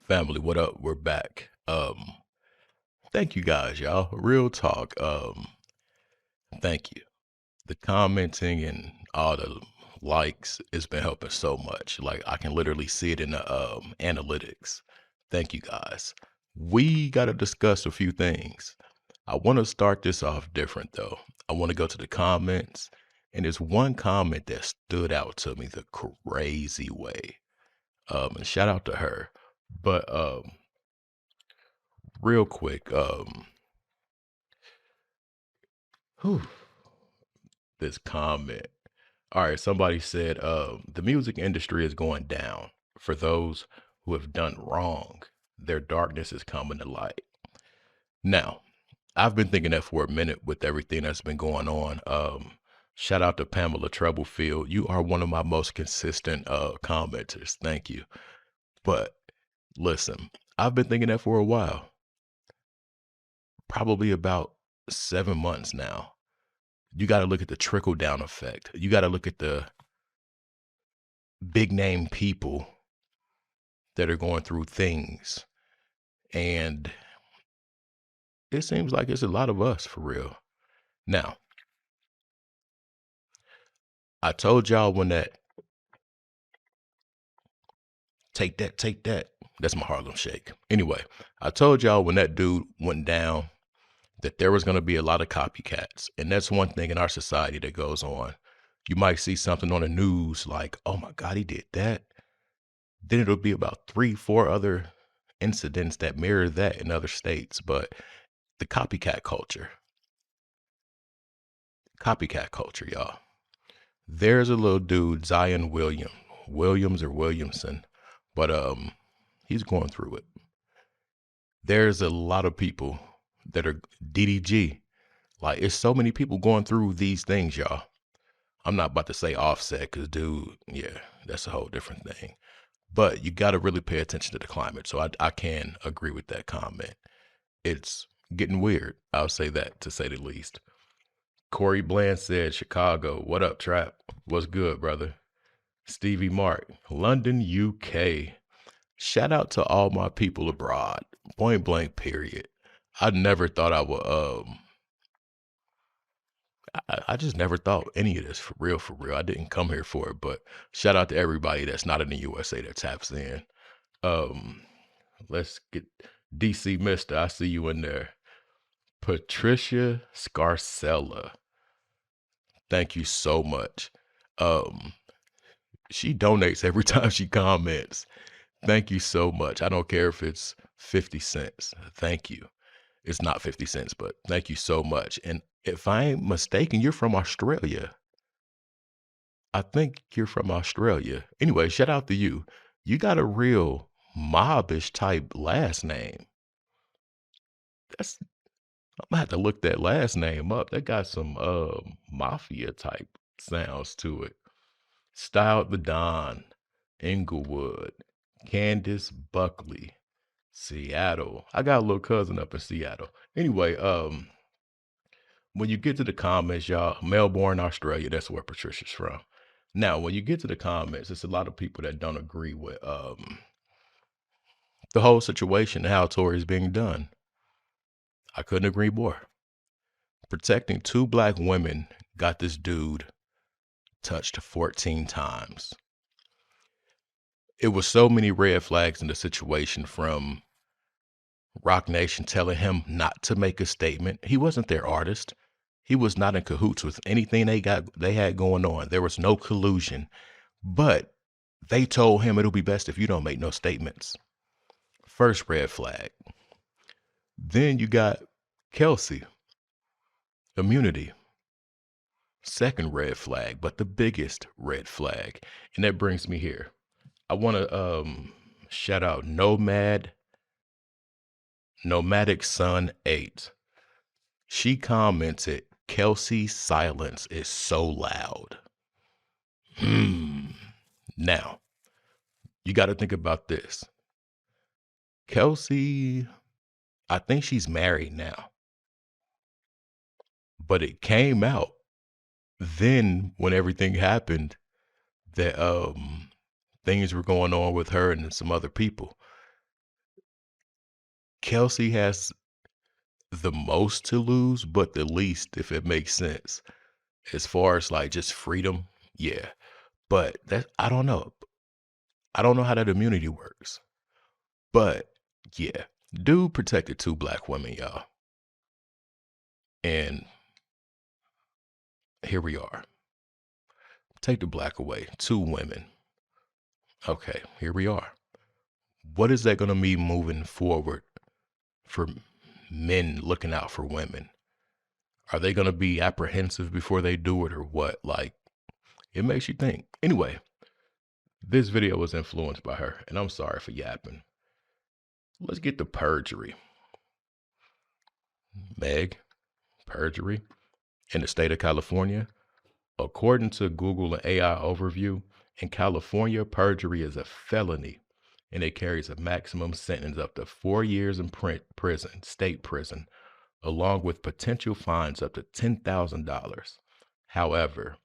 Family, what up? We're back. Thank you guys, y'all. Real talk. Thank you. The commenting and all the likes has been helping so much. Like I can literally see it in the analytics. Thank you guys. We got to discuss a few things. I want to start this off different though. I want to go to the comments, and there's one comment that stood out to me the crazy way. And shout out to her. But real quick, whew, this comment. All right, somebody said the music industry is going down. For those who have done wrong, their darkness is coming to light. Now, I've been thinking that for a minute with everything that's been going on. Shout out to Pamela Troublefield. You are one of my most consistent commenters. Thank you. But listen, I've been thinking that for a while, probably about 7 months now. You got to look at the trickle down effect. You got to look at the big name people that are going through things. And it seems like it's a lot of us for real. Now, I told y'all when that take that. That's my Harlem Shake. Anyway, I told y'all when that dude went down that there was going to be a lot of copycats. And that's one thing in our society that goes on. You might see something on the news like, oh my God, he did that. Then it'll be about 3, 4 other incidents that mirror that in other states. But the copycat culture, y'all. There's a little dude, Zion Williams or Williamson, but he's going through it. There's a lot of people that are DDG. Like, it's so many people going through these things, y'all. I'm not about to say Offset, because dude, yeah, that's a whole different thing. But you got to really pay attention to the climate. So I can agree with that comment. It's getting weird. I'll say that, to say the least. Corey Bland said, Chicago, what up, Trap? What's good, brother? Stevie Mark, London, UK. Shout out to all my people abroad. Point blank, period. I never thought I would, I just never thought any of this for real, for real. I didn't come here for it, but shout out to everybody that's not in the USA that taps in. Um, let's get DC Mister. I see you in there. Patricia Scarcella. Thank you so much. Um, she donates every time she comments. Thank you so much. I don't care if it's 50 cents. Thank you. It's not 50 cents, but thank you so much. And if I ain't mistaken, you're from Australia. I think you're from Australia. Anyway, shout out to you. You got a real mobbish type last name. That's I'm gonna have to look that last name up. That got some mafia type sounds to it. Styled the Don, Inglewood, Candace Buckley, Seattle. I got a little cousin up in Seattle. Anyway, when you get to the comments, y'all, Melbourne, Australia, that's where Patricia's from. Now, when you get to the comments, it's a lot of people that don't agree with the whole situation and how Tory is being done. I couldn't agree more. Protecting 2 black women got this dude touched 14 times. It was so many red flags in the situation, from Rock Nation telling him not to make a statement. He wasn't their artist. He was not in cahoots with anything they had going on. There was no collusion. But they told him it'll be best if you don't make no statements. First red flag. Then you got Kelsey, immunity. Second red flag, but the biggest red flag. And that brings me here. I want to shout out Nomadic Sun 8. She commented, Kelsey's silence is so loud. Now, you got to think about this. Kelsey, I think she's married now. But it came out then when everything happened that things were going on with her and some other people. Kelsey has the most to lose, but the least, if it makes sense. As far as like just freedom, yeah. But that I don't know. I don't know how that immunity works. But yeah, dude protected 2 black women, y'all. And here we are. Take the black away, 2 women. Okay, here we are. What is that going to mean moving forward for men looking out for women? Are they going to be apprehensive before they do it or what? Like, it makes you think. Anyway, this video was influenced by her, and I'm sorry for yapping. Let's get to perjury. Meg, perjury in the state of California. According to Google and AI overview, in California, perjury is a felony, and it carries a maximum sentence up to 4 years in prison, state prison, along with potential fines up to $10,000. However,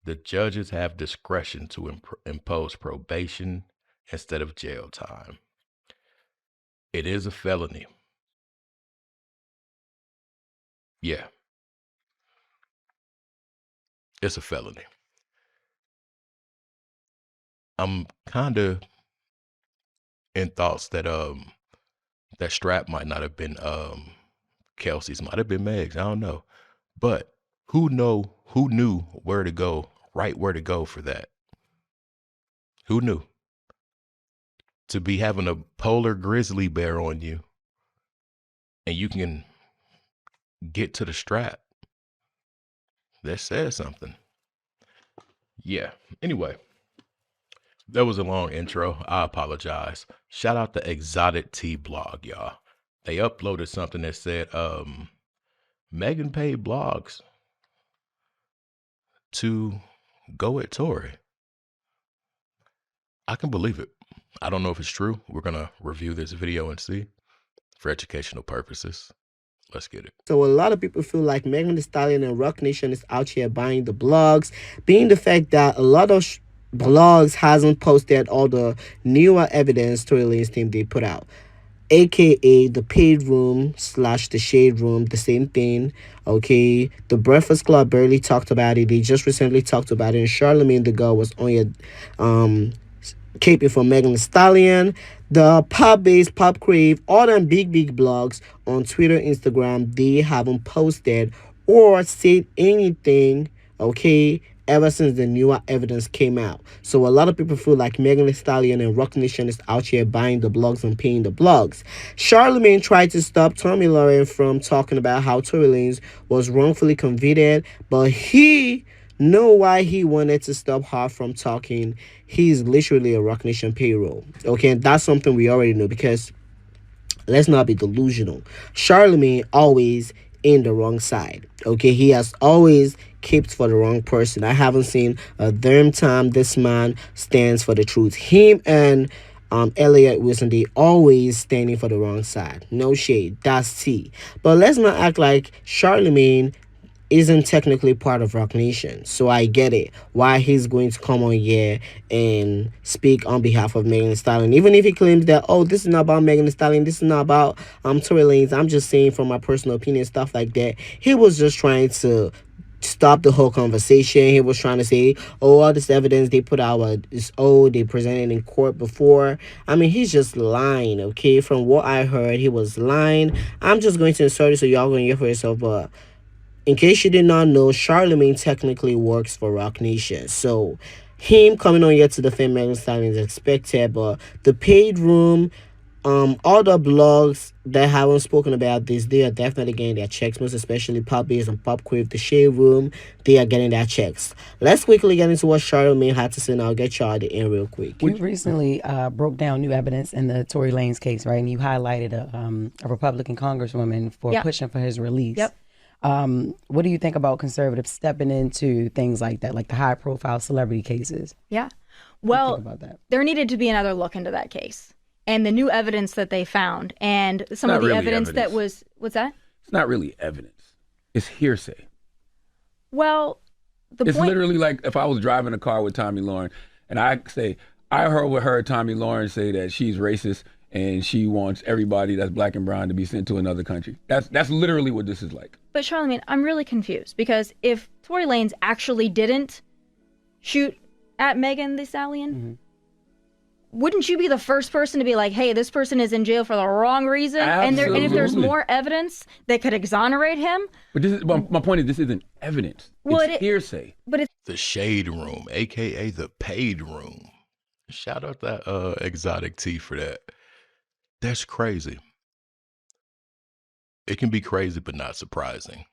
the judges have discretion to impose probation instead of jail time. It is a felony. Yeah, it's a felony. I'm kind of in thoughts that that strap might not have been Kelsey's, might have been Meg's. I don't know. But who knew where to go, right where to go for that? Who knew? To be having a polar grizzly bear on you and you can get to the strap. That says something. Yeah. Anyway, that was a long intro. I apologize. Shout out to Exotic Tea Blog, y'all. They uploaded something that said, Megan paid blogs to go at Tory. I can believe it. I don't know if it's true. We're going to review this video and see for educational purposes. Let's get it. So a lot of people feel like Megan Thee Stallion and Rock Nation is out here buying the blogs, being the fact that a lot of blogs hasn't posted all the newer evidence Tory Lanez team they put out, aka the paid room / the shade room, the same thing. Okay, the Breakfast Club barely talked about it. They just recently talked about it, and Charlamagne the girl was on your caping for Megan Thee Stallion. The Pop Base, Pop Crave, all them big blogs on Twitter, Instagram, they haven't posted or said anything, okay, ever since the newer evidence came out. So a lot of people feel like Megan Thee Stallion and Rock Nation is out here buying the blogs and paying the blogs. Charlamagne tried to stop Tomi Lahren from talking about how Tory Lanez was wrongfully convicted, but he know why he wanted to stop her from talking. He's literally a Rock Nation payroll. Okay, and that's something we already know, because let's not be delusional. Charlamagne always in the wrong side. Okay, he has always kept for the wrong person. I haven't seen a damn time this man stands for the truth. Him and Elliot Wilson, they always standing for the wrong side. No shade, that's T. But let's not act like Charlamagne isn't technically part of Rock Nation. So I get it why he's going to come on here and speak on behalf of Megan Thee Stallion. Even if he claims that, oh, this is not about Megan Thee Stallion, this is not about Tory Lanez, I'm just saying from my personal opinion, stuff like that. He was just trying to stop the whole conversation. He was trying to say, oh, all this evidence they put out is old, they presented in court before. I mean, he's just lying, okay? From what I heard, he was lying. I'm just going to insert it so y'all going to hear for yourself, but in case you did not know, Charlamagne technically works for Rock Nation. So him coming on here to defend Megan Thee Stallion is expected, but the paid room, all the blogs that haven't spoken about this, they are definitely getting their checks, most especially Pop Base and Pop Crave, the Shade Room, they are getting their checks. Let's quickly get into what Charlamagne had to say, and I'll get y'all at the end real quick. You recently broke down new evidence in the Tory Lanez case, right? And you highlighted a Republican congresswoman for pushing for his release. Yep. What do you think about conservatives stepping into things like that, like the high profile celebrity cases? Yeah. Well, about that? There needed to be another look into that case and the new evidence that they found and some of the really evidence that was, what's that? It's not really evidence. It's hearsay. Well, It's literally like if I was driving a car with Tomi Lahren and I say, I heard Tomi Lahren say that she's racist, and she wants everybody that's black and brown to be sent to another country. That's literally what this is like. But Charlamagne, I'm really confused because if Tory Lanez actually didn't shoot at Megan Thee Stallion, wouldn't you be the first person to be like, hey, this person is in jail for the wrong reason? And if there's more evidence that could exonerate him? But this is my point is this isn't evidence. Well, it's hearsay. But it's the shade room, aka the paid room. Shout out that Exotic T for that. That's crazy. It can be crazy, but not surprising.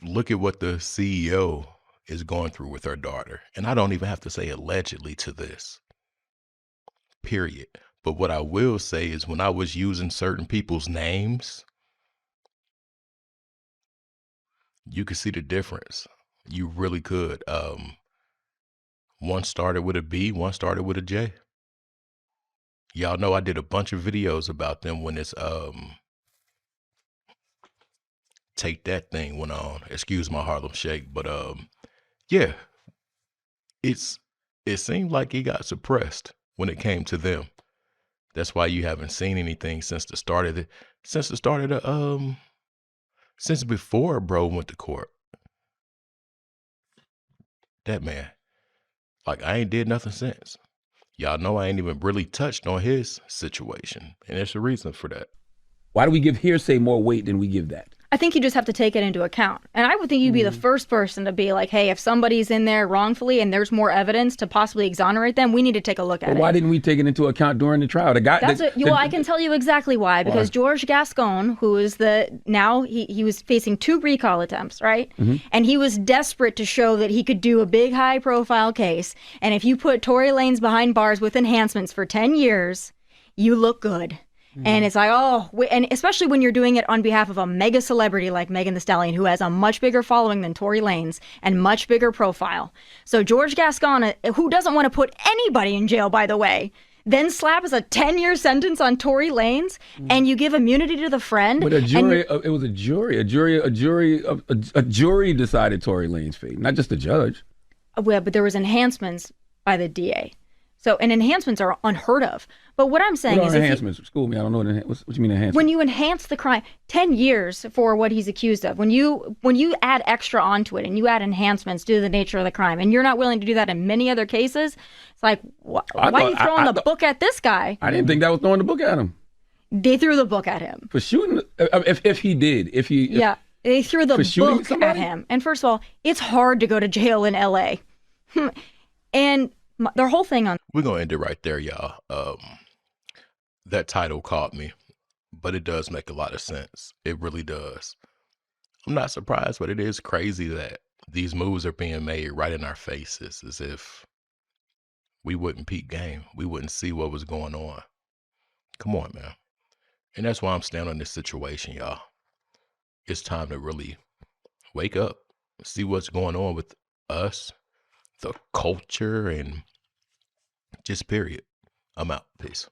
Look at what the CEO is going through with her daughter. And I don't even have to say allegedly to this. Period. But what I will say is when I was using certain people's names, you could see the difference. You really could. One started with a B, one started with a J. Y'all know I did a bunch of videos about them when it's Take That thing went on. Excuse my Harlem Shake, but yeah, it seemed like he got suppressed when it came to them. That's why you haven't seen anything since before bro went to court. That man, like I ain't did nothing since. Y'all know I ain't even really touched on his situation, and there's a reason for that. Why do we give hearsay more weight than we give that? I think you just have to take it into account. And I would think you'd be the first person to be like, hey, if somebody's in there wrongfully and there's more evidence to possibly exonerate them, we need to take a look at it. Why didn't we take it into account during the trial? The guy, well, I can tell you exactly why. Because George Gascon, who is he was facing 2 recall attempts, right? And he was desperate to show that he could do a big, high-profile case. And if you put Tory Lanez behind bars with enhancements for 10 years, you look good. And it's like, and especially when you're doing it on behalf of a mega celebrity like Megan Thee Stallion, who has a much bigger following than Tory Lanez and much bigger profile. So George Gascon, who doesn't want to put anybody in jail, by the way, then slaps a 10-year sentence on Tory Lanez, and you give immunity to the friend. But it was a jury. A jury decided Tory Lanez's fate, not just the judge. Well, but there was enhancements by the DA. So, and enhancements are unheard of. But what I'm saying is, enhancements? School me. I don't know what you mean enhancements. When you enhance the crime, 10 years for what he's accused of. When you add extra onto it and you add enhancements due to the nature of the crime, and you're not willing to do that in many other cases, it's like, why are you throwing the book at this guy? I didn't think that was throwing the book at him. They threw the book at him for shooting. If he did, they threw the book at him. And first of all, it's hard to go to jail in L.A. And their whole thing on. We're gonna end it right there, y'all. That title caught me, but it does make a lot of sense. It really does. I'm not surprised, but it is crazy that these moves are being made right in our faces, as if we wouldn't peep game, we wouldn't see what was going on. Come on, man. And that's why I'm standing on this situation, y'all. It's time to really wake up, see what's going on with us, the culture, and just period. I'm out. Peace.